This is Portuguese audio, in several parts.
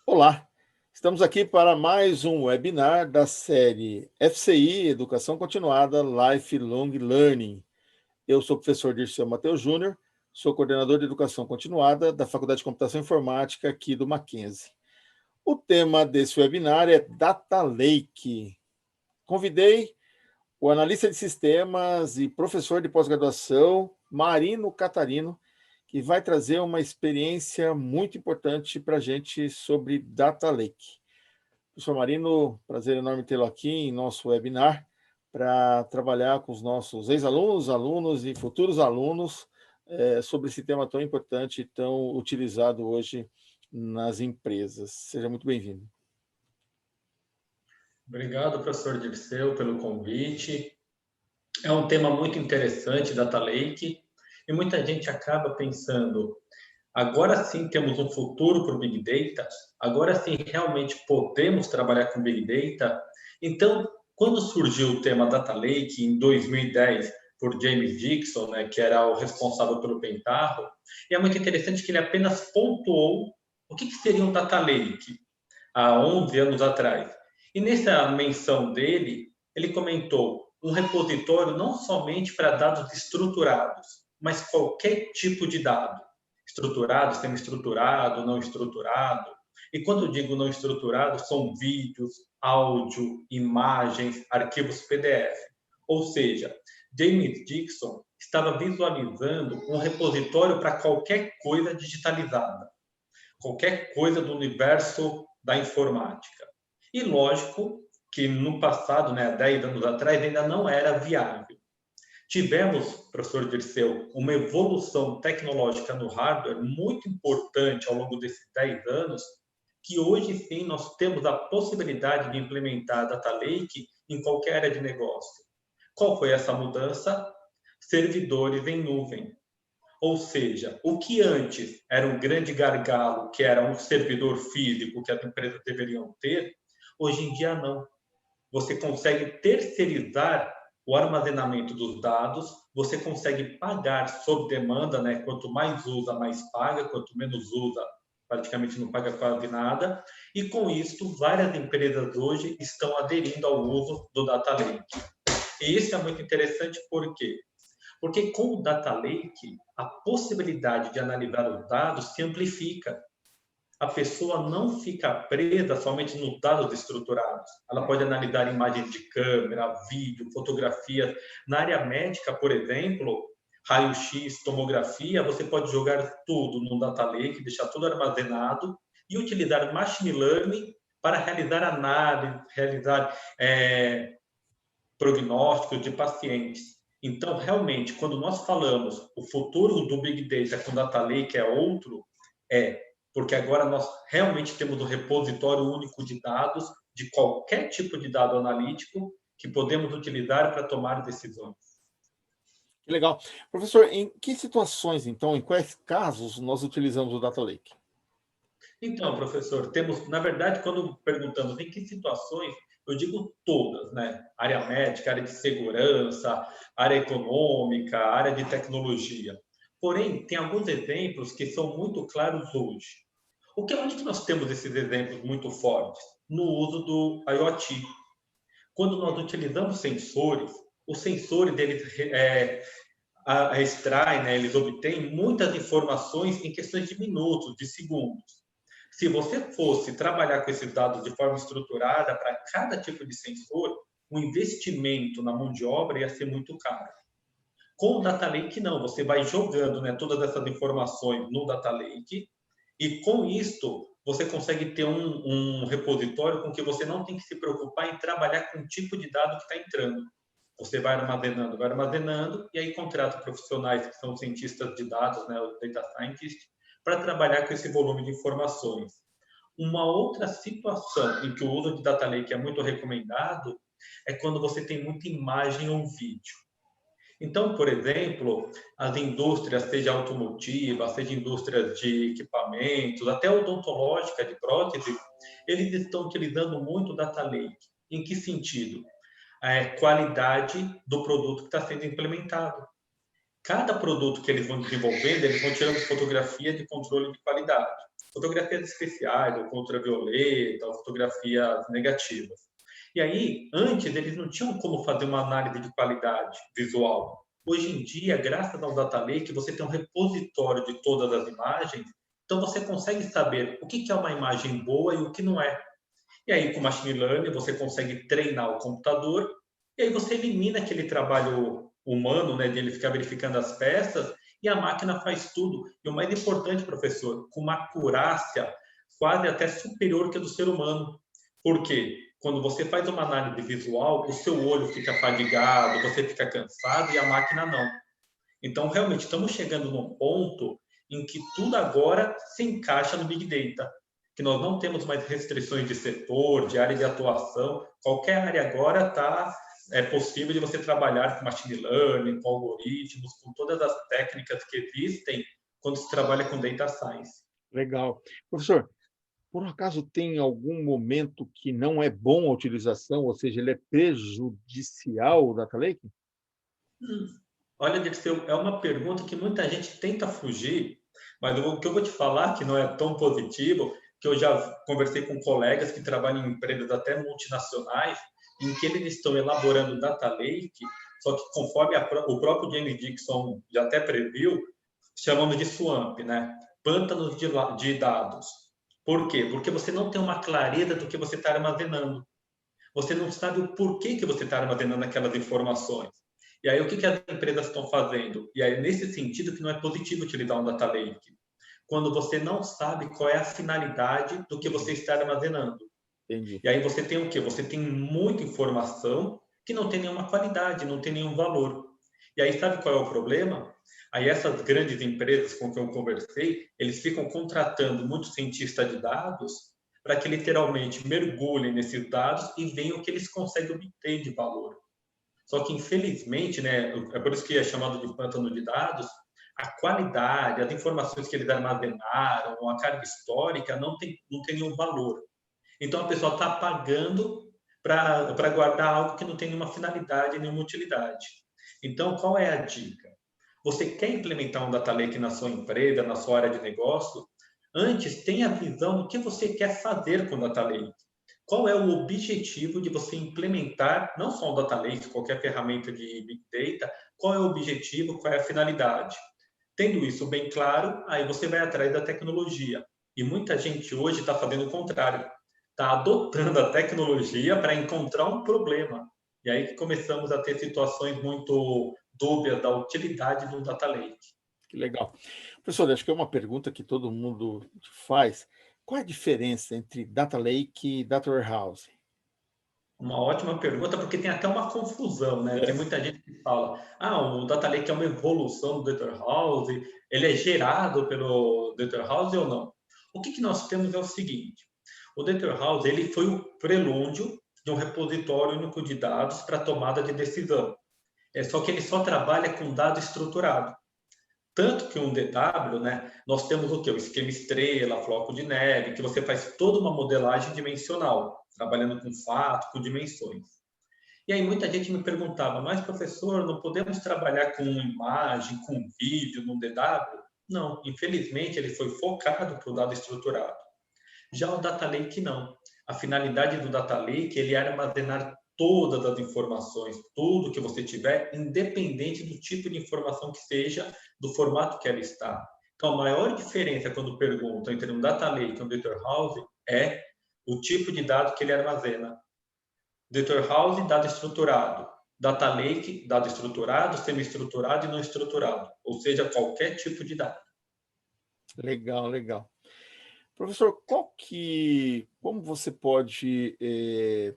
Olá, estamos aqui para mais um webinar da série FCI Educação Continuada Lifelong Learning. Eu sou o professor Dirceu Mateus Júnior, sou coordenador de Educação Continuada da Faculdade de Computação Informática aqui do Mackenzie. O tema desse webinar é Data Lake. Convidei o analista de sistemas e professor de pós-graduação, Marino Catarino, que vai trazer uma experiência muito importante para a gente sobre Data Lake. Professor Marino, prazer enorme tê-lo aqui em nosso webinar para trabalhar com os nossos ex-alunos, alunos e futuros alunos sobre esse tema tão importante e tão utilizado hoje nas empresas. Seja muito bem-vindo. Obrigado, professor Dirceu, pelo convite. É um tema muito interessante, Data Lake, e muita gente acaba pensando, agora sim temos um futuro para o Big Data, agora sim realmente podemos trabalhar com Big Data. Então, quando surgiu o tema Data Lake, em 2010, por James Dixon, né, que era o responsável pelo Pentaho, e é muito interessante que ele apenas pontuou o que seria um Data Lake há 11 anos atrás. E nessa menção dele, ele comentou um repositório não somente para dados estruturados, mas qualquer tipo de dado, estruturado, semi-estruturado, não estruturado. E quando eu digo não estruturado, são vídeos, áudio, imagens, arquivos PDF. Ou seja, James Dixon estava visualizando um repositório para qualquer coisa digitalizada, qualquer coisa do universo da informática. E lógico que no passado, né, 10 anos atrás, ainda não era viável. Tivemos, professor Dirceu, uma evolução tecnológica no hardware muito importante ao longo desses 10 anos, que hoje sim nós temos a possibilidade de implementar a Data Lake em qualquer área de negócio. Qual foi essa mudança? Servidores em nuvem. Ou seja, o que antes era um grande gargalo, que era um servidor físico que as empresas deveriam ter, hoje em dia não. Você consegue terceirizar o armazenamento dos dados, você consegue pagar sob demanda, né? Quanto mais usa, mais paga, quanto menos usa, praticamente não paga quase nada. E com isso, várias empresas hoje estão aderindo ao uso do Data Lake. E isso é muito interessante porque com o Data Lake, a possibilidade de analisar os dados se amplifica. A pessoa não fica presa somente nos dados estruturados. Ela pode analisar imagens de câmera, vídeo, fotografias. Na área médica, por exemplo, raio-x, tomografia, você pode jogar tudo no Data Lake, deixar tudo armazenado e utilizar machine learning para realizar análise, realizar prognósticos de pacientes. Então, realmente, quando nós falamos o futuro do Big Data com Data Lake é outro, porque agora nós realmente temos um repositório único de dados, de qualquer tipo de dado analítico, que podemos utilizar para tomar decisões. Que legal. Professor, em que situações, então, em quais casos nós utilizamos o Data Lake? Então, professor, temos, na verdade, quando perguntamos em que situações, eu digo todas, né? Área médica, área de segurança, área econômica, área de tecnologia. Porém, tem alguns exemplos que são muito claros hoje. Onde que nós temos esses exemplos muito fortes? No uso do IoT. Quando nós utilizamos sensores, os sensores eles extraem, né, eles obtêm muitas informações em questões de minutos, de segundos. Se você fosse trabalhar com esses dados de forma estruturada para cada tipo de sensor, o investimento na mão de obra ia ser muito caro. Com o Data Lake, não. Você vai jogando, né, todas essas informações no Data Lake e, com isto, você consegue ter um repositório com que você não tem que se preocupar em trabalhar com o tipo de dado que está entrando. Você vai armazenando, e aí contrata profissionais que são cientistas de dados, né, os data scientists, para trabalhar com esse volume de informações. Uma outra situação em que o uso de Data Lake é muito recomendado é quando você tem muita imagem ou vídeo. Então, por exemplo, as indústrias, seja automotiva, seja indústrias de equipamentos, até odontológica de prótese, eles estão utilizando muito o Data Lake. Em que sentido? A qualidade do produto que está sendo implementado. Cada produto que eles vão desenvolvendo, eles vão tirando fotografia de controle de qualidade. Fotografias especiais, ou ultravioleta, ou fotografias negativas. E aí, antes, eles não tinham como fazer uma análise de qualidade visual. Hoje em dia, graças ao Data Lake, você tem um repositório de todas as imagens, então você consegue saber o que é uma imagem boa e o que não é. E aí, com Machine Learning, você consegue treinar o computador, e aí você elimina aquele trabalho humano, né, de ele ficar verificando as peças, e a máquina faz tudo. E o mais importante, professor, com uma acurácia quase até superior que a do ser humano. Por quê? Quando você faz uma análise visual, o seu olho fica fadigado, você fica cansado, e a máquina não. Então, realmente, estamos chegando num ponto em que tudo agora se encaixa no Big Data, que nós não temos mais restrições de setor, de área de atuação, qualquer área agora é possível de você trabalhar com machine learning, com algoritmos, com todas as técnicas que existem quando se trabalha com data science. Legal. Professor, por acaso tem algum momento que não é bom a utilização, ou seja, ele é prejudicial, o Data Lake? Olha, Dirceu, é uma pergunta que muita gente tenta fugir, mas o que eu vou te falar, que não é tão positivo, que eu já conversei com colegas que trabalham em empresas até multinacionais, em que eles estão elaborando data lake, só que conforme o próprio James Dixon já até previu, chamamos de swamp, né? Pântanos de dados. Por quê? Porque você não tem uma clareza do que você está armazenando. Você não sabe o porquê que você está armazenando aquelas informações. E aí, o que as empresas estão fazendo? E aí, nesse sentido, que não é positivo utilizar um data lake. Quando você não sabe qual é a finalidade do que você está armazenando. Entendi. E aí, você tem o quê? Você tem muita informação que não tem nenhuma qualidade, não tem nenhum valor. E aí, sabe qual é o problema? Aí, essas grandes empresas com que eu conversei, eles ficam contratando muitos cientistas de dados para que literalmente mergulhem nesses dados e vejam o que eles conseguem obter de valor. Só que, infelizmente, né, é por isso que é chamado de pântano de dados, a qualidade, as informações que eles armazenaram, a carga histórica, não tem nenhum valor. Então, a pessoa está pagando para guardar algo que não tem nenhuma finalidade, nenhuma utilidade. Então, qual é a dica? Você quer implementar um data lake na sua empresa, na sua área de negócio? Antes, tenha a visão do que você quer fazer com o data lake. Qual é o objetivo de você implementar, não só o data lake, qualquer ferramenta de big data, qual é o objetivo, qual é a finalidade? Tendo isso bem claro, aí você vai atrás da tecnologia. E muita gente hoje está fazendo o contrário, está adotando a tecnologia para encontrar um problema. E aí que começamos a ter situações muito dúbias da utilidade do data lake. Que legal. Professor, acho que é uma pergunta que todo mundo faz. Qual é a diferença entre Data Lake e Data Warehouse? Uma ótima pergunta, porque tem até uma confusão, né? Tem É. muita gente que fala, o Data Lake é uma evolução do Data House, ele é gerado pelo Data House ou não? O que nós temos é o seguinte, o Data House ele foi o prelúdio de um repositório único de dados para tomada de decisão. Só que ele só trabalha com dado estruturado. Tanto que um DW, né, nós temos o quê? O esquema estrela, floco de neve, que você faz toda uma modelagem dimensional, trabalhando com fato, com dimensões. E aí muita gente me perguntava, mas professor, não podemos trabalhar com imagem, com vídeo no DW? Não, infelizmente ele foi focado para o dado estruturado. Já o Data Lake não. A finalidade do Data Lake ele é armazenar todas as informações, tudo que você tiver, independente do tipo de informação que seja, do formato que ela está. Então, a maior diferença quando perguntam entre um Data Lake e um Data House é o tipo de dado que ele armazena. Data House, dado estruturado. Data Lake, dado estruturado, semi-estruturado e não estruturado. Ou seja, qualquer tipo de dado. Legal, legal. Professor, como você pode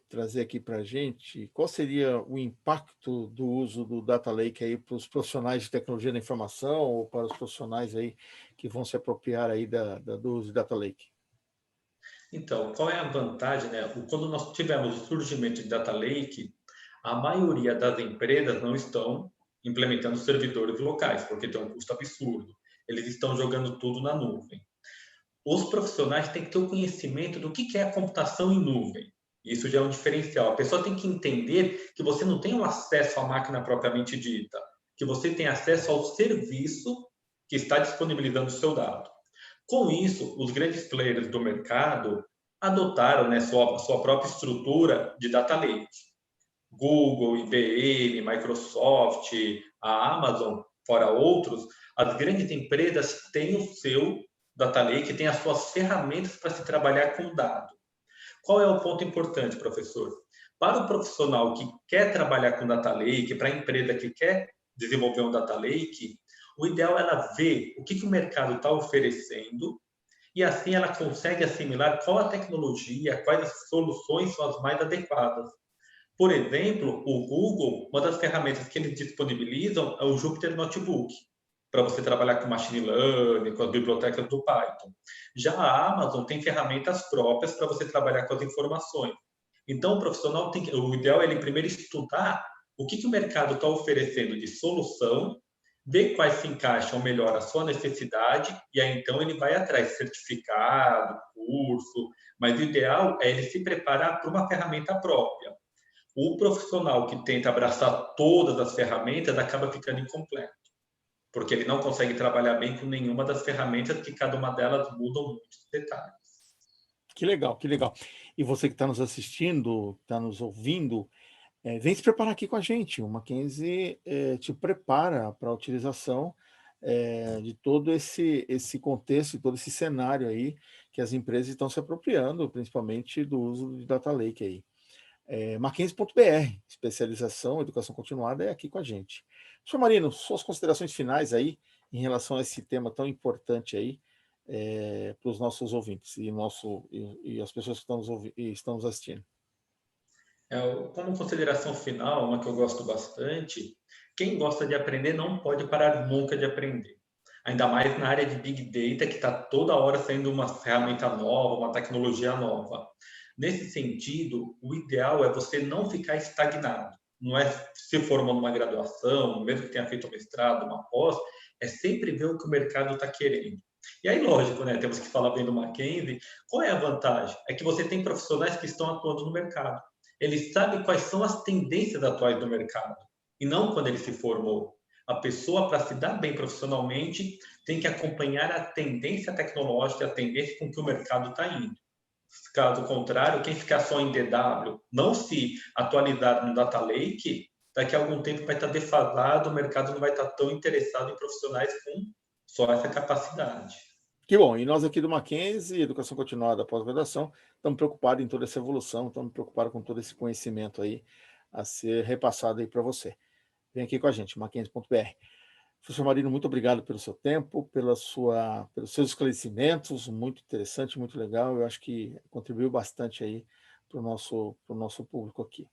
trazer aqui para a gente, qual seria o impacto do uso do Data Lake aí para os profissionais de tecnologia da informação ou para os profissionais aí que vão se apropriar aí do uso do Data Lake? Então, qual é a vantagem, né? Quando nós tivemos o surgimento de Data Lake, a maioria das empresas não estão implementando servidores locais, porque tem um custo absurdo. Eles estão jogando tudo na nuvem. Os profissionais têm que ter o conhecimento do que é a computação em nuvem. Isso já é um diferencial. A pessoa tem que entender que você não tem um acesso à máquina propriamente dita. que você tem acesso ao serviço que está disponibilizando o seu dado. Com isso, os grandes players do mercado adotaram, né, sua própria estrutura de data lake. Google, IBM, Microsoft, a Amazon, fora outros, as grandes empresas têm o seu data lake, têm as suas ferramentas para se trabalhar com dado. Qual é o ponto importante, professor? Para o profissional que quer trabalhar com data lake, para a empresa que quer desenvolver um data lake, o ideal é ela ver o que o mercado está oferecendo e assim ela consegue assimilar qual a tecnologia, quais as soluções são as mais adequadas. Por exemplo, o Google, uma das ferramentas que eles disponibilizam é o Jupyter Notebook, para você trabalhar com machine learning, com as bibliotecas do Python. Já a Amazon tem ferramentas próprias para você trabalhar com as informações. Então, o profissional tem que, o ideal é ele primeiro estudar o que o mercado está oferecendo de solução, ver quais se encaixam melhor à sua necessidade, e aí então ele vai atrás de certificado, curso, mas o ideal é ele se preparar para uma ferramenta própria. O profissional que tenta abraçar todas as ferramentas acaba ficando incompleto, porque ele não consegue trabalhar bem com nenhuma das ferramentas, que cada uma delas mudam muitos detalhes. Que legal, que legal. E você que está nos assistindo, está nos ouvindo, vem se preparar aqui com a gente. O Mackenzie te prepara para a utilização de todo esse contexto, todo esse cenário aí que as empresas estão se apropriando, principalmente do uso de Data Lake aí. Mackenzie.br, especialização, educação continuada, é aqui com a gente. Professor Marino, suas considerações finais aí em relação a esse tema tão importante aí para os nossos ouvintes e as pessoas que estão nos assistindo. Como consideração final, uma que eu gosto bastante, quem gosta de aprender não pode parar nunca de aprender. Ainda mais na área de Big Data, que está toda hora saindo uma ferramenta nova, uma tecnologia nova. Nesse sentido, o ideal é você não ficar estagnado. Não é se formando numa graduação, mesmo que tenha feito um mestrado, uma pós, é sempre ver o que o mercado está querendo. E aí, lógico, né, temos que falar bem do Mackenzie. Qual é a vantagem? É que você tem profissionais que estão atuando no mercado. Ele sabe quais são as tendências atuais do mercado, e não quando ele se formou. A pessoa, para se dar bem profissionalmente, tem que acompanhar a tendência tecnológica, a tendência com que o mercado está indo. Caso contrário, quem ficar só em DW, não se atualizar no Data Lake, daqui a algum tempo vai estar defasado, o mercado não vai estar tão interessado em profissionais com só essa capacidade. Que bom, e nós aqui do Mackenzie, Educação Continuada Pós-Graduação, estamos preocupados em toda essa evolução, estamos preocupados com todo esse conhecimento aí a ser repassado aí para você. Vem aqui com a gente, mackenzie.br. Professor Marino, muito obrigado pelo seu tempo, pelos seus esclarecimentos, muito interessante, muito legal. Eu acho que contribuiu bastante aí para o nosso público aqui.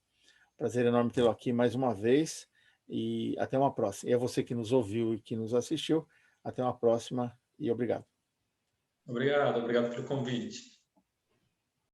Prazer enorme tê-lo aqui mais uma vez e até uma próxima. E a você que nos ouviu e que nos assistiu, até uma próxima e obrigado. Obrigado pelo convite.